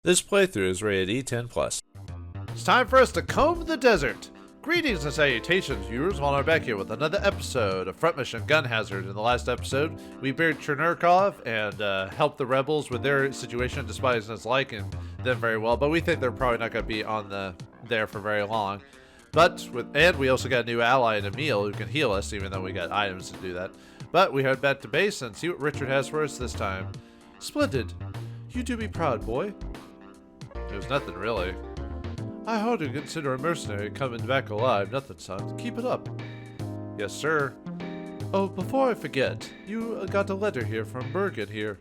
This playthrough is rated E10+. It's time for us to comb the desert. Greetings and salutations, viewers. While we're back here with another episode of Front Mission Gun Hazard. In the last episode, we buried Chernurkov and helped the rebels with their situation, despite us not liking them very well. But we think they're probably not going to be on there for very long. And we also got a new ally in Emil who can heal us, even though we got items to do that. But we head back to base and see what Richard has for us this time. Splendid. You do me proud, boy. It was nothing, really. I hardly consider a mercenary coming back alive. Nothing, son. Keep it up. Yes, sir. Oh, before I forget, you got a letter here from Bergen here.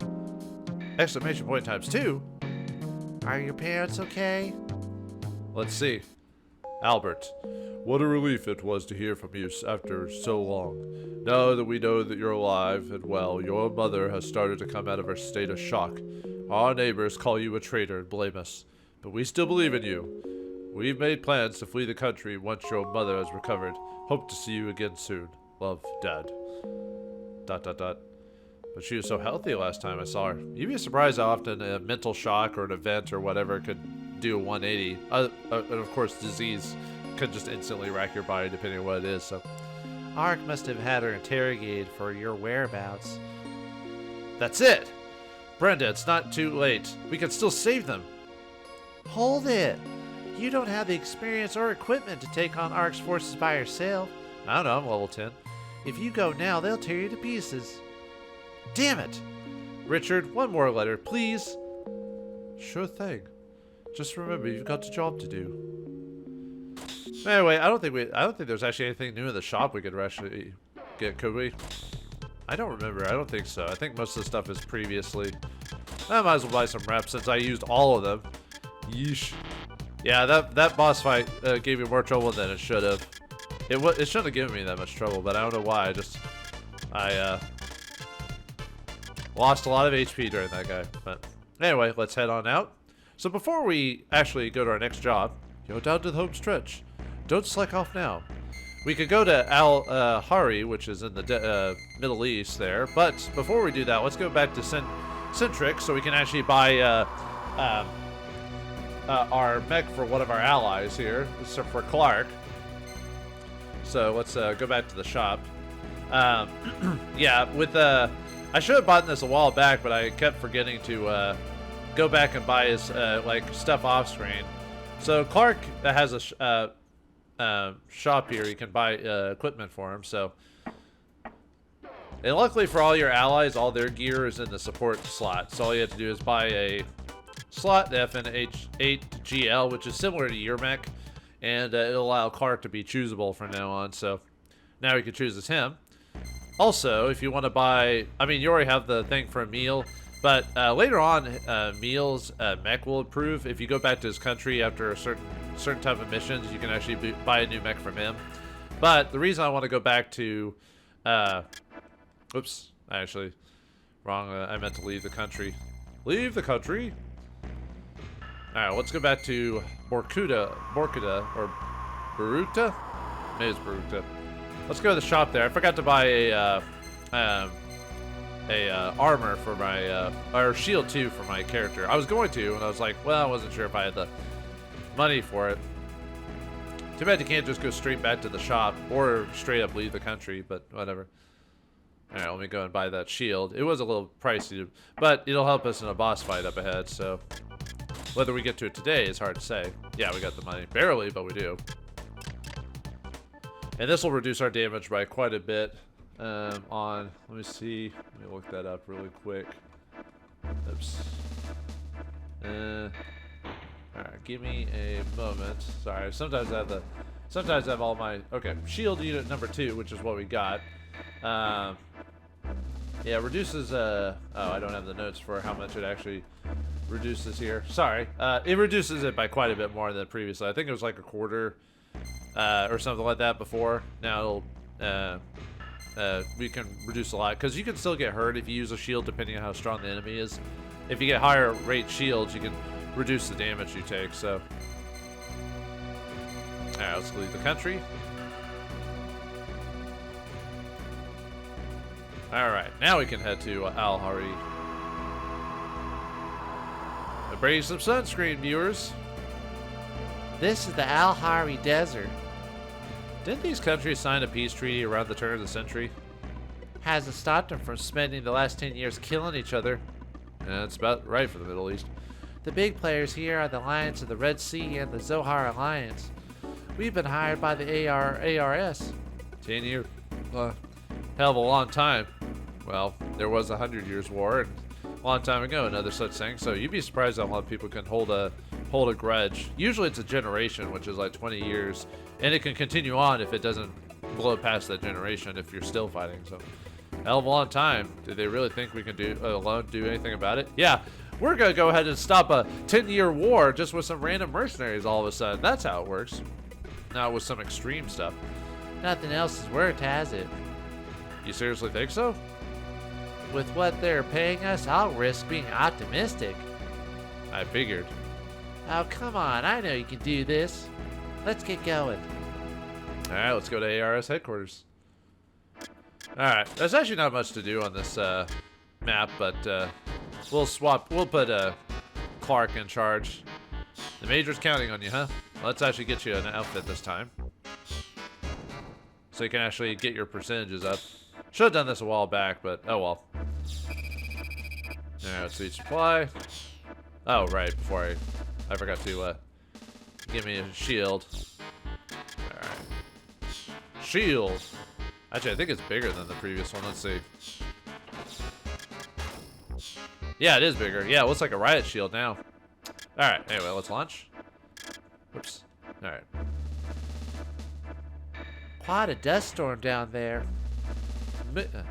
Exclamation point ×2. Are your parents okay? Let's see. Albert. What a relief it was to hear from you after so long. Now that we know that you're alive and well, your mother has started to come out of her state of shock. Our neighbors call you a traitor and blame us. But we still believe in you. We've made plans to flee the country once your mother has recovered. Hope to see you again soon. Love, Dad. ... But she was so healthy last time I saw her. You'd be surprised how often a mental shock or an event or whatever could do a 180. And of course, disease could just instantly rack your body depending on what it is. So, Ark must have had her interrogated for your whereabouts. That's it! Brenda, it's not too late. We can still save them. Hold it. You don't have the experience or equipment to take on Ark's forces by yourself. I don't know, I'm level 10. If you go now, they'll tear you to pieces. Damn it! Richard, one more letter, please. Sure thing. Just remember, you've got a job to do. Anyway, I don't think there's actually anything new in the shop we could actually get, could we? I don't remember. I don't think so. I think most of the stuff is previously. I might as well buy some reps since I used all of them. Yeesh. Yeah, that boss fight gave me more trouble than it should have. It shouldn't have given me that much trouble, but I don't know why. I lost a lot of HP during that guy. But anyway, let's head on out. So before we actually go to our next job, go down to the home stretch. Don't slack off now. We could go to Al-Hari, which is in the Middle East there. But before we do that, let's go back to Centric so we can actually buy our mech for one of our allies here. This is for Clark. So let's go back to the shop. Yeah, I should have bought this a while back, but I kept forgetting to go back and buy his stuff off screen. So Clark has a shop here. You can buy equipment for him. So, and luckily for all your allies, all their gear is in the support slot. So all you have to do is buy a slot, the FN8GL, which is similar to your mech, and it'll allow Clark to be choosable from now on. So now you can choose as him. Also, if you want to buy, I mean, you already have the thing for Emil, but later on, Emil's mech will improve. If you go back to his country after a certain type of missions, you can actually buy a new mech from him. But the reason I want to go back to, oops, actually, wrong. I meant to leave the country. Leave the country. All right, let's go back to Borkuta, or Baruta? Maybe it's Baruta. Let's go to the shop there. I forgot to buy a armor for my, or shield too for my character. I was going to, and I was like, well, I wasn't sure if I had the money for it. Too bad you can't just go straight back to the shop or straight up leave the country, but whatever. All right, let me go and buy that shield. It was a little pricey, but it'll help us in a boss fight up ahead, so whether we get to it today is hard to say. Yeah, we got the money. Barely, but we do. And this will reduce our damage by quite a bit let me see. Let me look that up really quick. Oops. Alright, give me a moment. Sorry, sometimes I have all my, okay, shield unit number 2, which is what we got. Yeah, reduces, oh, I don't have the notes for how much it actually reduces here. Sorry. It reduces it by quite a bit more than previously. I think it was like a quarter, or something like that before. Now we can reduce a lot, because you can still get hurt if you use a shield depending on how strong the enemy is. If you get higher rate shields, you can reduce the damage you take, so. Alright, let's leave the country. Alright, now we can head to Al-Hari. Bring some sunscreen, viewers. This is the Al-Hari Desert. Didn't these countries sign a peace treaty around the turn of the century? Hasn't stopped them from spending the last 10 years killing each other. Yeah, that's about right for the Middle East. The big players here are the Alliance of the Red Sea and the Zohar Alliance. We've been hired by the ARS. 10 years. Hell of a long time. Well, there was a 100 Years' War, and a long time ago, another such thing. So you'd be surprised how long people can hold a grudge. Usually it's a generation, which is like 20 years, and it can continue on if it doesn't blow past that generation if you're still fighting. So, hell of a long time. Do they really think we can do anything about it? Yeah, we're gonna go ahead and stop a 10-year war just with some random mercenaries all of a sudden. That's how it works. Not with some extreme stuff. Nothing else has worked, has it? You seriously think so? With what they're paying us, I'll risk being optimistic. I figured. Oh, come on. I know you can do this. Let's get going. All right, let's go to ARS headquarters. All right, there's actually not much to do on this map, but we'll put Clark in charge. The Major's counting on you, huh? Let's actually get you an outfit this time, so you can actually get your percentages up. Should have done this a while back, but oh well. All right, let's see supply. Oh right, before I forgot to give me a shield. All right, shield. Actually, I think it's bigger than the previous one. Let's see. Yeah, it is bigger. Yeah, it looks like a riot shield now. All right. Anyway, let's launch. Whoops. All right. Quite a dust storm down there.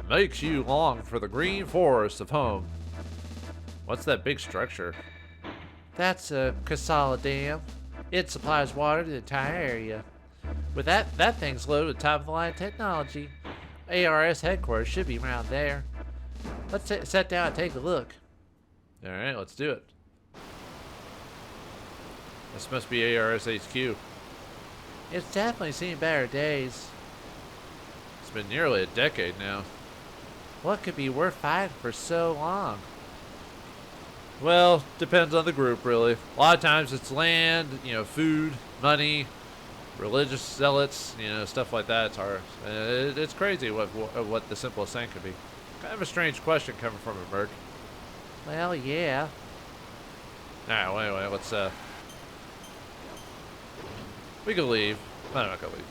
Makes you long for the green forest of home. What's that big structure? That's a Kasala Dam. It supplies water to the entire area. With that thing's loaded with top-of-the-line technology. ARS headquarters should be around there. Let's sit down and take a look. All right, let's do it. This must be ARS HQ. It's definitely seen better days. It's been nearly a decade now. What could be worth fighting for so long? Well, depends on the group, really. A lot of times it's land, food, money, religious zealots, stuff like that. It's hard. It's crazy what the simplest thing could be. Kind of a strange question coming from a merc. Well, yeah. Alright, well, anyway, let's, we can leave. I'm not gonna leave.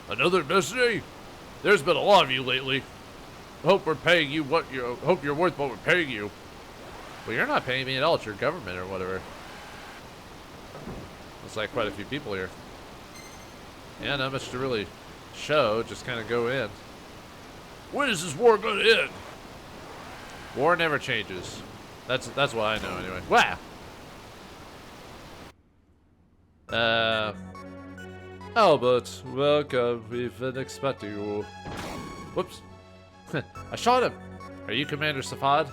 Another destiny? There's been a lot of you lately. Hope you're worth what we're paying you. Well, you're not paying me at all. It's your government or whatever. Looks like quite a few people here. Yeah, not much to really show. Just kind of go in. When is this war gonna end? War never changes. That's what I know anyway. Wow. Albert, welcome. We've been expecting you. Whoops. I shot him. Are you Commander Safad?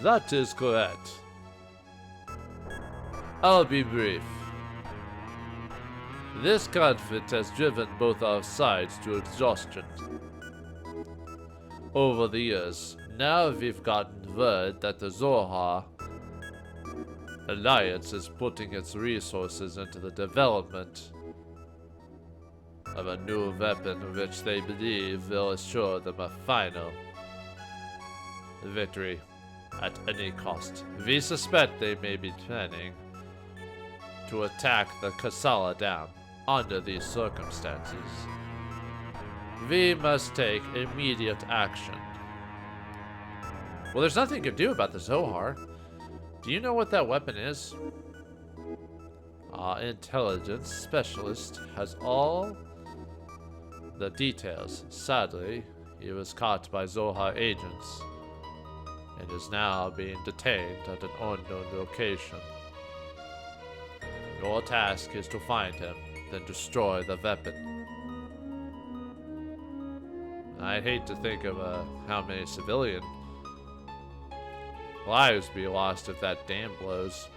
That is correct. I'll be brief. This conflict has driven both our sides to exhaustion. Over the years, now we've gotten word that the Zohar Alliance is putting its resources into the development of a new weapon which they believe will assure them a final victory at any cost. We suspect they may be planning to attack the Kasala Dam under these circumstances. We must take immediate action. Well, there's nothing you can do about the Zohar. Do you know what that weapon is? Our intelligence specialist has all the details. Sadly, he was caught by Zohar agents and is now being detained at an unknown location. Your task is to find him, then destroy the weapon. I'd hate to think of how many civilian lives be lost if that dam blows.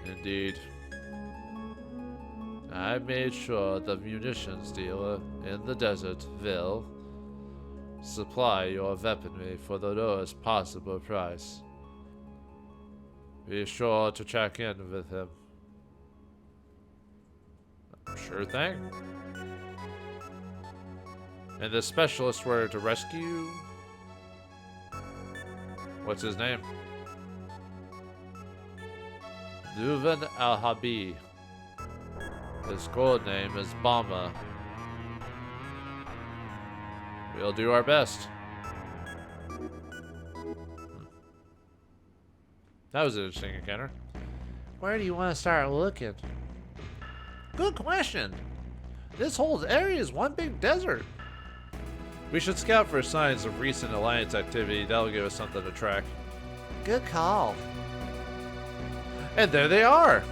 Indeed. I made sure the munitions dealer in the desert will Supply your weaponry for the lowest possible price. Be sure to check in with him. Sure thing. And the specialist were to rescue... What's his name? Duvan Al-Habi. His code name is Bama. We'll do our best. That was an interesting encounter. Where do you want to start looking? Good question. This whole area is one big desert. We should scout for signs of recent alliance activity. That'll give us something to track. Good call. And there they are.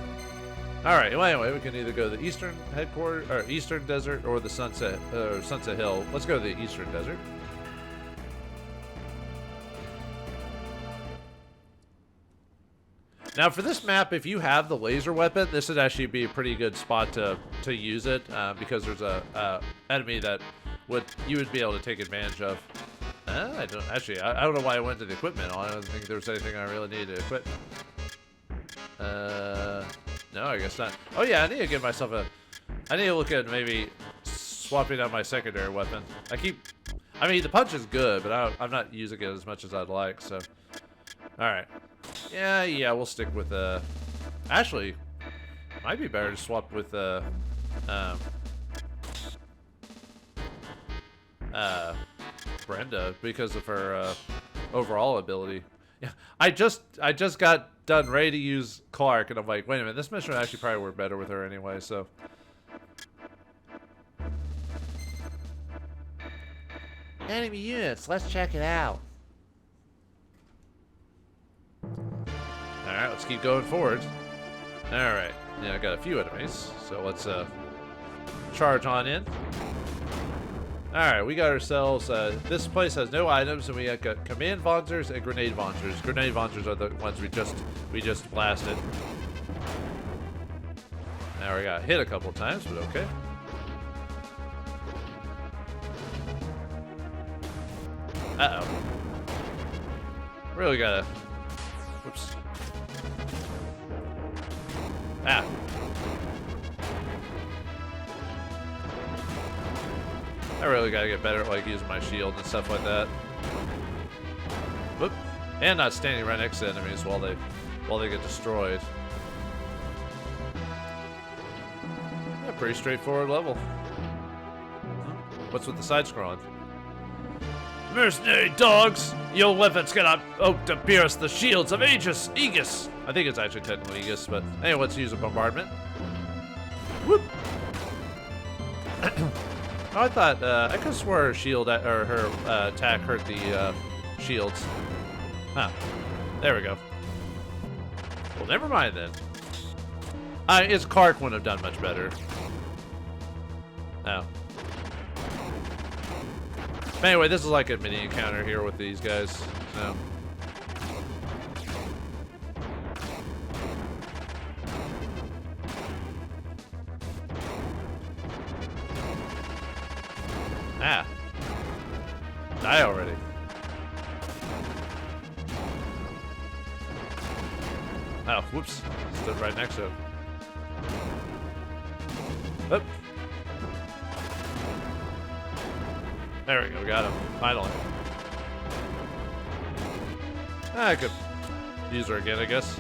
All right. Well, anyway, we can either go to the eastern headquarters, or eastern desert, or the Sunset Hill. Let's go to the eastern desert. Now, for this map, if you have the laser weapon, this would actually be a pretty good spot to use it because there's a enemy that you would be able to take advantage of. I don't know why I went to the equipment. I don't think there was anything I really needed to equip. No, I guess not. Oh yeah, I need to give myself I need to look at maybe swapping out my secondary weapon. I mean, the punch is good, but I'm not using it as much as I'd like. So, all right. Yeah, we'll stick with actually, might be better to swap with Brenda because of her overall ability. Yeah, I just got done ready to use Clark, and I'm like, wait a minute, this mission would actually probably work better with her anyway. So, Enemy units, let's check it out. Alright, let's keep going forward. Alright, yeah, I got a few enemies, so let's charge on in. Alright, we got ourselves, this place has no items, and we got command Vonzers and grenade Vonzers. Grenade Vonzers are the ones we just blasted. Now we got hit a couple times, but okay. Uh-oh. Really gotta... Whoops. Ah. I really gotta get better at like using my shield and stuff like that. Whoop. And not standing right next to enemies while they get destroyed. Yeah, pretty straightforward level. What's with the side scrolling? Mercenary dogs! Your weapons cannot hope to pierce the shields of Aegis! I think it's actually technically Aegis, but anyway, let's use a bombardment. Whoop! I thought, I could have swore her shield, or her attack hurt the shields. Huh. There we go. Well, never mind then. Its Clark wouldn't have done much better. No. But anyway, this is like a mini encounter here with these guys, so. Ah. Die already. Oh, whoops. Stood right next to him. Oop. There we go, got him. Finally. I could use her again, I guess.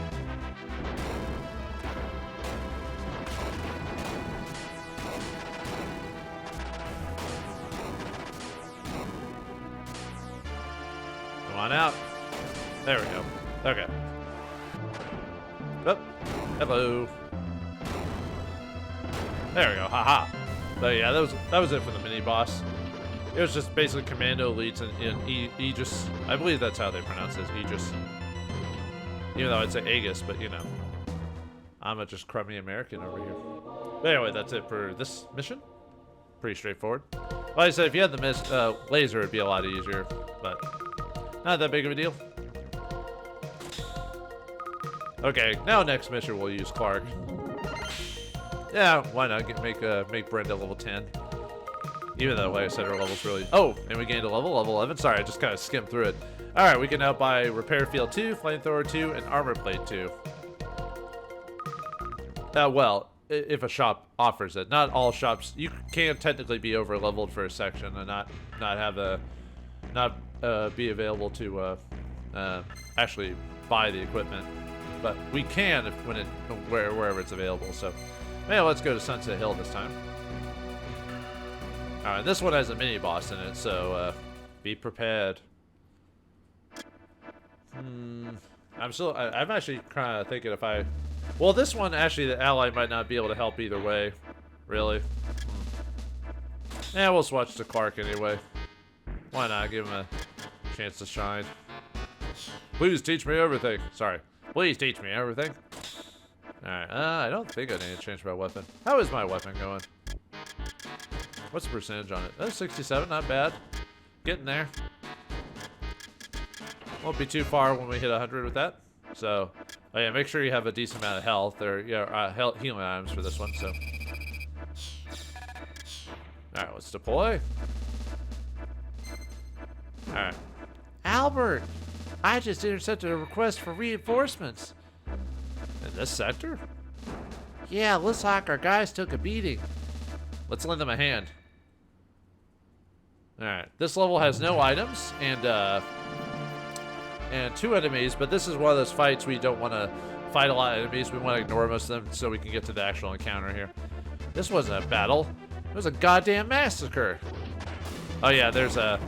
Come on out. There we go. Okay. Oh, hello. There we go, haha. But yeah, that was it for the mini boss. It was just basically commando elites in Aegis. I believe that's how they pronounce it, Aegis. Even though I'd say Aegis, but you know. I'm a just crummy American over here. But anyway, that's it for this mission. Pretty straightforward. Like I said, if you had the laser, it'd be a lot easier, but not that big of a deal. Okay, now next mission we'll use Clark. Yeah, why not make Brenda level 10. Even though, like I said, our level's really... Oh, and we gained a level 11. Sorry, I just kind of skimmed through it. Alright, we can now buy Repair Field 2, Flamethrower 2, and Armor Plate 2. Well, if a shop offers it. Not all shops... You can technically be over-leveled for a section and not have a... Not be available to actually buy the equipment. But we can wherever it's available. So, man, let's go to Sunset Hill this time. Alright, this one has a mini-boss in it, so be prepared. I'm actually kind of thinking if I... Well, this one, actually, the ally might not be able to help either way. Really. Yeah, we'll switch to Clark anyway. Why not? Give him a chance to shine. Please teach me everything. Sorry. Please teach me everything. Alright, I don't think I need to change my weapon. How is my weapon going? What's the percentage on it? Oh, 67, not bad. Getting there. Won't be too far when we hit 100 with that. So, oh yeah, make sure you have a decent amount of health or healing items for this one. So, all right, let's deploy. All right, Albert, I just intercepted a request for reinforcements. In this sector? Yeah, looks like our guys took a beating. Let's lend them a hand. All right, this level has no items and 2 enemies, but this is one of those fights we don't want to fight a lot of enemies. We want to ignore most of them so we can get to the actual encounter here. This wasn't a battle. It was a goddamn massacre. Oh yeah, there's a...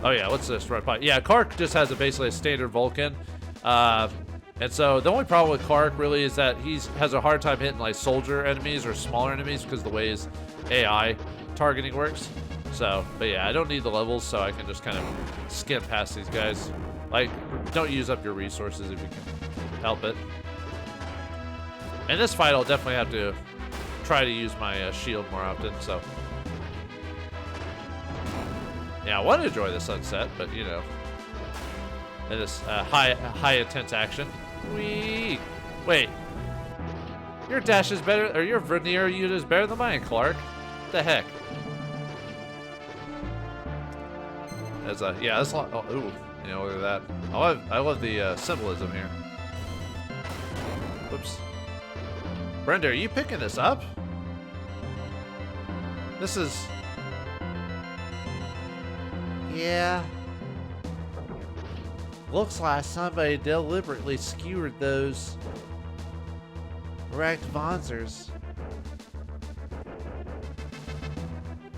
Oh yeah, what's this? Right by... Yeah, Clark just has basically a standard Vulcan. And so the only problem with Clark really is that he has a hard time hitting like soldier enemies or smaller enemies because of the way his AI targeting works. So, but yeah, I don't need the levels, so I can just kind of skim past these guys. Like, don't use up your resources if you can help it. In this fight, I'll definitely have to try to use my shield more often, so. Yeah, I want to enjoy the sunset, but you know. In this high intense action. Whee! Wait. Your dash is better, or your vernier unit is better than mine, Clark. What the heck? That's a, yeah, that's a lot, oh, ooh. You know, look at that. I love the symbolism here. Whoops. Brenda, are you picking this up? This is... Yeah. Looks like somebody deliberately skewered those wrecked Vonzers.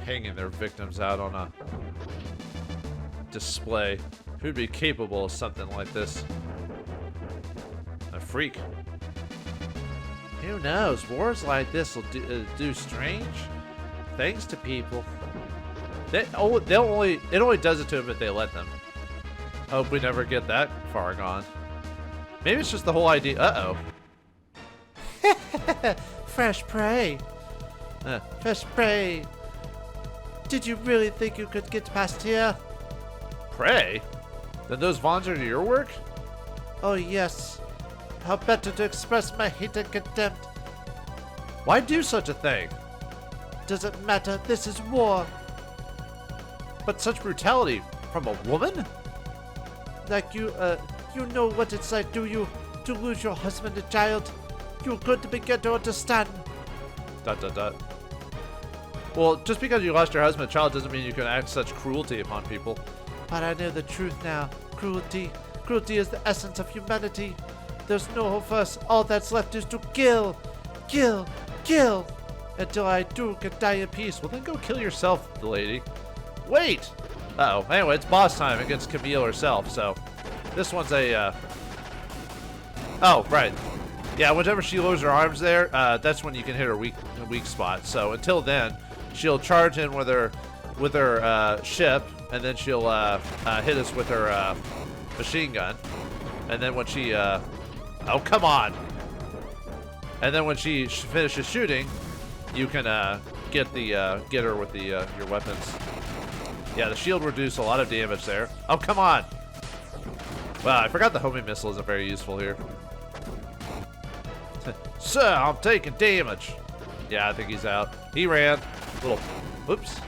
Hanging their victims out on a display. Who'd be capable of something like this? A freak. Who knows? Wars like this will do strange things to people. It only does it to them if they let them. Hope we never get that far gone. Maybe it's just the whole idea. Uh-oh. Fresh prey. Fresh prey. Did you really think you could get past here? Prey? Then those Vons are your work? Oh yes. How better to express my hate and contempt? Why do such a thing? Doesn't matter, this is war. But such brutality from a woman? Like you know what it's like, do you? To lose your husband and child? You're good to begin to understand. ... Well, just because you lost your husband and child doesn't mean you can act such cruelty upon people. But I know the truth now. Cruelty. Cruelty is the essence of humanity. There's no hope for us. All that's left is to kill. Kill. Kill. Until I too can die in peace. Well, then go kill yourself, the lady. Wait! Uh-oh. Anyway, it's boss time against Camille herself, so... This one's a, Oh, right. Yeah, whenever she lowers her arms there, that's when you can hit her weak spot. So until then, she'll charge in with her ship, and then she'll hit us with her machine gun. And then when she oh, come on! And then when she finishes shooting, you can get her with your weapons. Yeah, the shield reduced a lot of damage there. Oh, come on! Wow, I forgot the homing missile isn't very useful here. Sir, I'm taking damage. Yeah, I think he's out. He ran. Little, oops.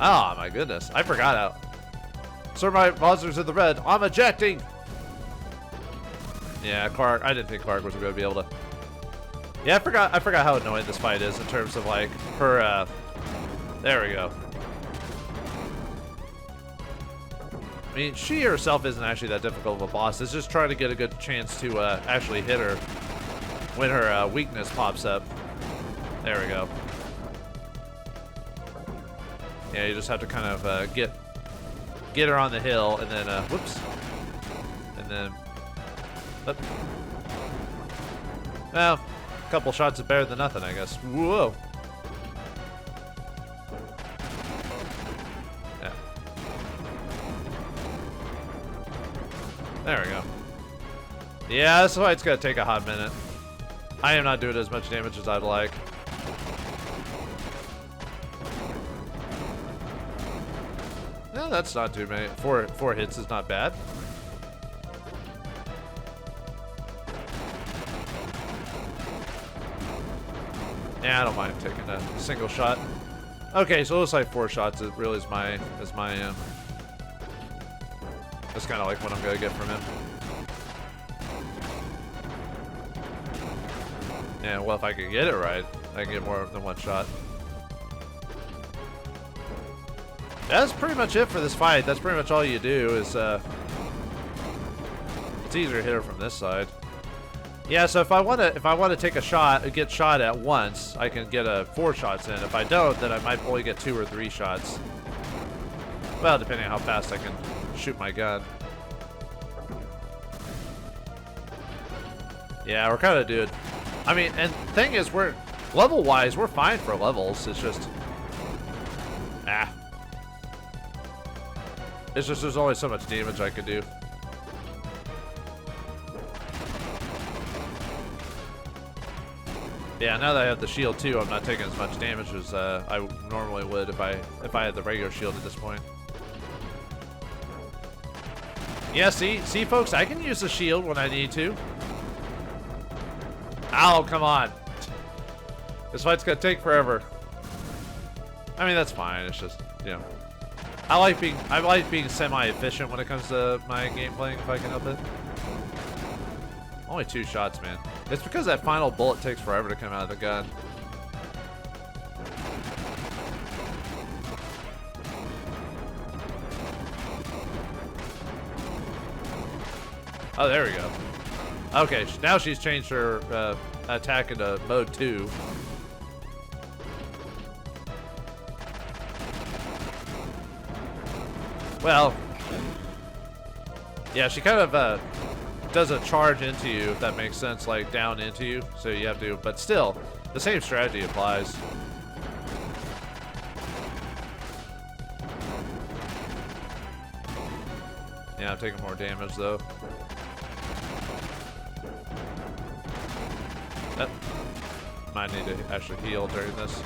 Oh my goodness, I forgot how. Sir, my monster's in the red. I'm ejecting. Yeah, Clark. I didn't think Clark was going to be able to. Yeah, I forgot how annoying this fight is in terms of like her. There we go. I mean, she herself isn't actually that difficult of a boss. It's just trying to get a good chance to actually hit her when her weakness pops up. There we go. Yeah, you just have to kind of get her on the hill, and then whoops, and then up. Well, a couple shots is better than nothing, I guess. Whoa. Yeah. There we go. Yeah, this fight's gonna take a hot minute. I am not doing as much damage as I'd like. No, that's not too many. Four hits is not bad. Yeah, I don't mind taking a single shot. Okay, so it looks like 4 shots. It really is my that's kind of like what I'm gonna get from him. Yeah, well, if I can get it right, I can get more than 1 shot. That's pretty much it for this fight. That's pretty much all you do is, it's easier to hit her from this side. Yeah, so if I want to take a shot, get shot at once, I can get 4 shots in. If I don't, then I might only get 2 or 3 shots. Well, depending on how fast I can shoot my gun. Yeah, we're kind of doing. I mean, and thing is, we're level-wise, we're fine for levels. It's just, it's just there's only so much damage I could do. Yeah, now that I have the shield too, I'm not taking as much damage as I normally would if I had the regular shield at this point. Yeah, see, folks, I can use the shield when I need to. Ow, come on! This fight's gonna take forever. I mean, that's fine. It's just, you know, I like being semi-efficient when it comes to my game playing if I can help it. Only 2 shots, man. It's because that final bullet takes forever to come out of the gun. Oh, there we go. Okay, now she's changed her attack into mode 2. Well, yeah, she kind of does a charge into you, if that makes sense, like down into you. So you have to, but still, the same strategy applies. Yeah, I'm taking more damage though. Might need to actually heal during this.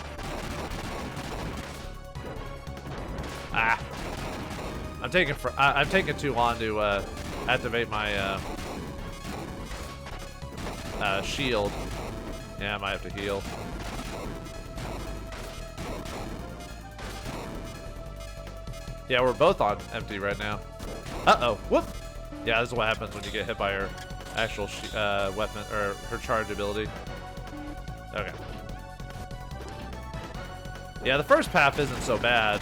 I'm taking too long to activate my shield. Yeah, I might have to heal. Yeah, we're both on empty right now. Uh-oh. Whoop! Yeah, this is what happens when you get hit by her actual weapon, or her charge ability. Okay. Yeah, the first half isn't so bad.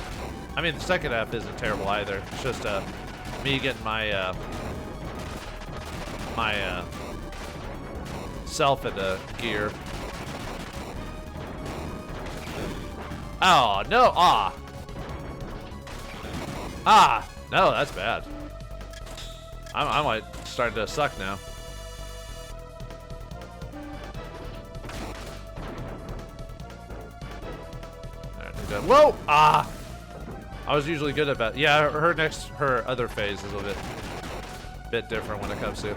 I mean, the second half isn't terrible either. It's just me getting my self into gear. Oh no! No, that's bad. I'm like starting to suck now. Whoa! I was usually good at that. Yeah, her other phase is a bit different when it comes to.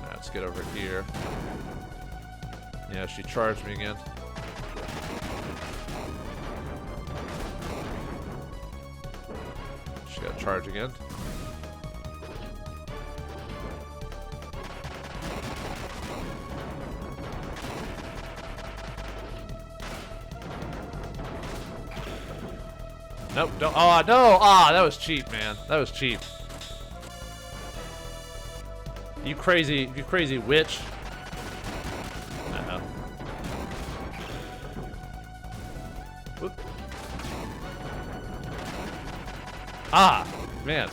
Let's get over here. Yeah, she charged me again. She got charged again. Nope, don't. Oh, no. Ah, that was cheap, man. That was cheap. You crazy witch. Uh-oh. Whoop. Ah, man.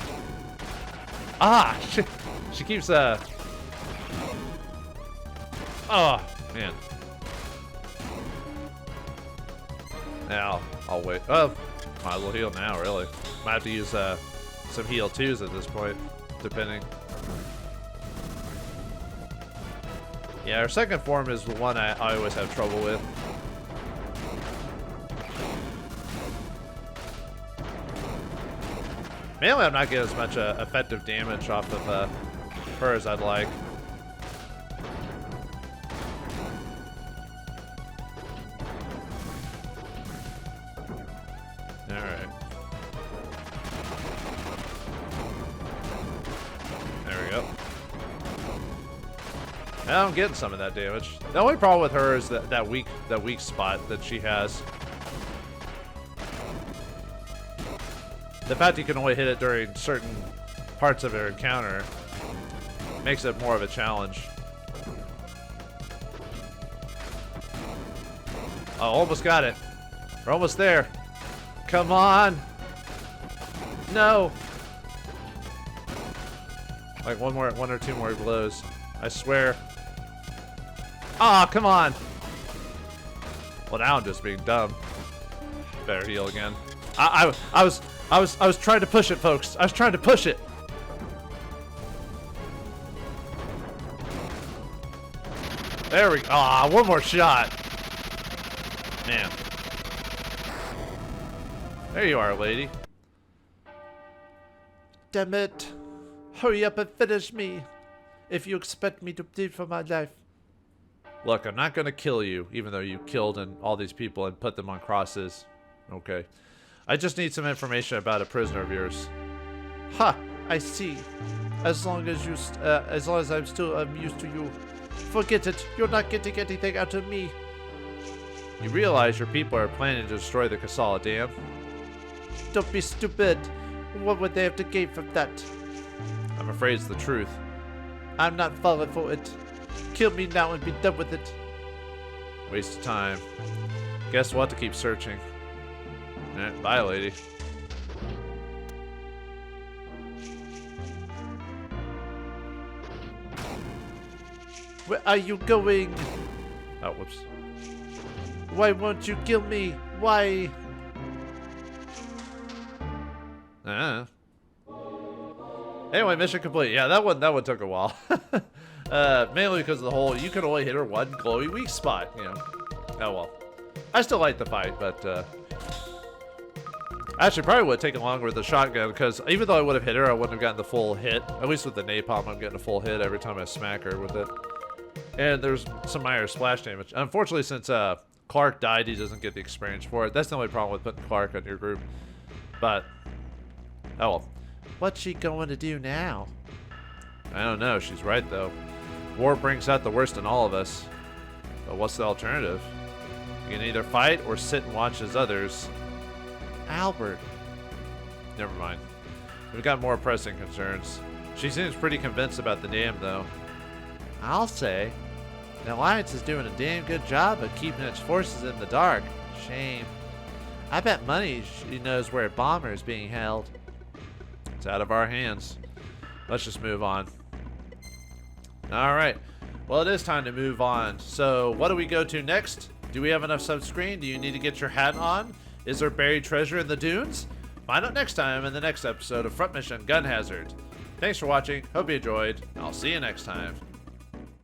Ah, she keeps, oh, man. Now, I'll wait. Oh, might as well heal now, really. Might have to use, some heal 2s at this point, depending. Yeah, her second form is the one I always have trouble with. Mainly, I'm not getting as much effective damage off of her as I'd like. Alright. There we go. Now I'm getting some of that damage. The only problem with her is that weak spot that she has. The fact you can only hit it during certain parts of her encounter makes it more of a challenge. Oh, almost got it. We're almost there. Come on. No. Like one or two more blows. I swear. Ah, come on. Well, now I'm just being dumb. Better heal again. I was trying to push it, folks. I was trying to push it. There we go. Ah, one more shot. Man. There you are, lady. Damn it. Hurry up and finish me. If you expect me to bleed for my life. Look, I'm not gonna kill you, even though you killed all these people and put them on crosses. Okay. I just need some information about a prisoner of yours. Ha! I see. As long as I'm still used to you. Forget it. You're not getting anything out of me. You realize your people are planning to destroy the Kasala Dam? Don't be stupid. What would they have to gain from that? I'm afraid it's the truth. I'm not falling for it. Kill me now and be done with it. Waste of time. Guess what? To keep searching. Bye, lady. Where are you going? Oh, whoops. Why won't you kill me? Why? Anyway, mission complete. Yeah, that one took a while. Mainly because of the whole, you can only hit her one glowy weak spot, you know. Oh well. I still like the fight, but actually probably would have taken longer with the shotgun, because even though I would have hit her, I wouldn't have gotten the full hit. At least with the napalm, I'm getting a full hit every time I smack her with it. And there's some minor splash damage. Unfortunately, since Clark died, he doesn't get the experience for it. That's the only problem with putting Clark on your group. But, oh well. What's she going to do now? I don't know. She's right, though. War brings out the worst in all of us. But what's the alternative? You can either fight or sit and watch as others. Albert. Never mind. We've got more pressing concerns. She seems pretty convinced about the dam, though. I'll say. The Alliance is doing a damn good job of keeping its forces in the dark. Shame. I bet money she knows where a bomber is being held. It's out of our hands. Let's just move on. Alright. Well, it is time to move on. So, what do we go to next? Do we have enough subscreen? Do you need to get your hat on? Is there buried treasure in the dunes? Find out next time in the next episode of Front Mission Gun Hazard. Thanks for watching. Hope you enjoyed. I'll see you next time.